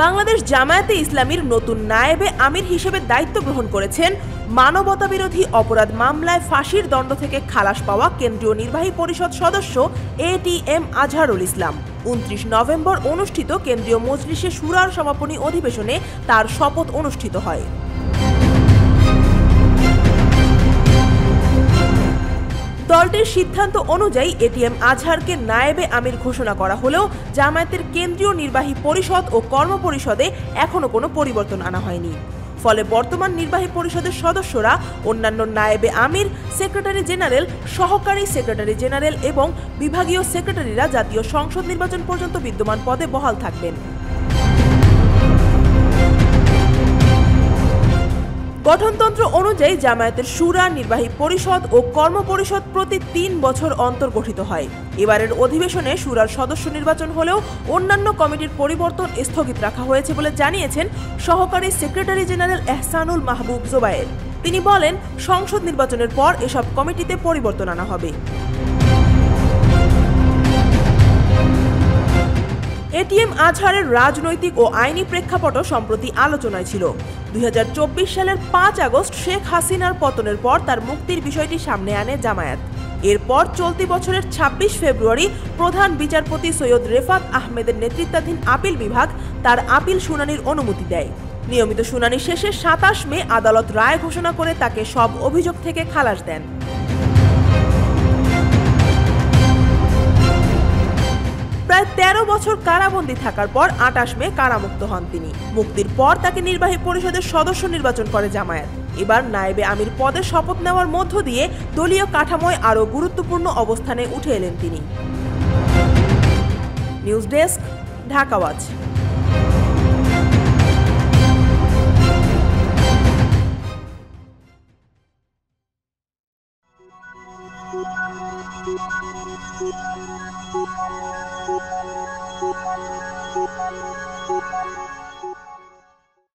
বাংলাদেশ জামায়াতে ইসলামীর নতুন নায়েবে আমির হিসেবে দায়িত্ব গ্রহণ করেছেন মানবতাবিরোধী অপরাধ মামলায় ফাঁসির দণ্ড থেকে খালাস পাওয়া কেন্দ্রীয় নির্বাহী পরিষদ সদস্য এটিএম আজহারুল ইসলাম। ২৯ নভেম্বর অনুষ্ঠিত কেন্দ্রীয় মজলিসে শুরার সমাপনী অধিবেশনে তার শপথ অনুষ্ঠিত হয়। দলটির সিদ্ধান্ত অনুযায়ী এটিএম আজহারকে নায়েবে আমির ঘোষণা করা হলেও জামায়াতের কেন্দ্রীয় নির্বাহী পরিষদ ও কর্মপরিষদে এখনো কোনো পরিবর্তন আনা হয়নি। ফলে বর্তমান নির্বাহী পরিষদের সদস্যরা অন্যান্য নায়েবে আমির, সেক্রেটারি জেনারেল, সহকারী সেক্রেটারি জেনারেল এবং বিভাগীয় সেক্রেটারিরা জাতীয় সংসদ নির্বাচন পর্যন্ত বিদ্যমান পদে বহাল থাকবেন। গঠনতন্ত্র অনুযায়ী জামায়াতের শুরা, নির্বাহী পরিষদ ও কর্মপরিষদ প্রতি ৩ বছর অন্তর গঠিত হয়। এবারের অধিবেশনে শুরার সদস্য নির্বাচন হলেও অন্যান্য কমিটির পরিবর্তন স্থগিত রাখা হয়েছে বলে জানিয়েছেন সহকারী সেক্রেটারি জেনারেল এহসানুল মাহবুব জোবায়ের। তিনি বলেন, সংসদ নির্বাচনের পর এসব কমিটিতে পরিবর্তন আনা হবে। এটিএম আজহারের রাজনৈতিক ও আইনি প্রেক্ষাপটও সম্প্রতি আলোচনায় ছিল। ২০২৪ সালের ৫ আগস্ট শেখ হাসিনার পতনের পর তার মুক্তির বিষয়টি সামনে আনে জামায়াত। এরপর চলতি বছরের ২৬ ফেব্রুয়ারি প্রধান বিচারপতি সৈয়দ রেফাত আহমেদের নেতৃত্বাধীন আপিল বিভাগ তার আপিল শুনানির অনুমতি দেয়। নিয়মিত শুনানি শেষে ২৭ মে আদালত রায় ঘোষণা করে তাকে সব অভিযোগ থেকে খালাস দেন। প্রায় ১৩ বছর কারাবন্দী থাকার পর ২৮ মে কারামুক্ত হন তিনি। মুক্তির পর তাকে নির্বাহী পরিষদের সদস্য নির্বাচন করে জামায়াত। এবার নায়েবে আমির পদে শপথ নেওয়ার মধ্য দিয়ে দলীয় কাঠামোয় আরও গুরুত্বপূর্ণ অবস্থানে উঠে এলেন তিনি। News desk, Dhaka watch. Thank you.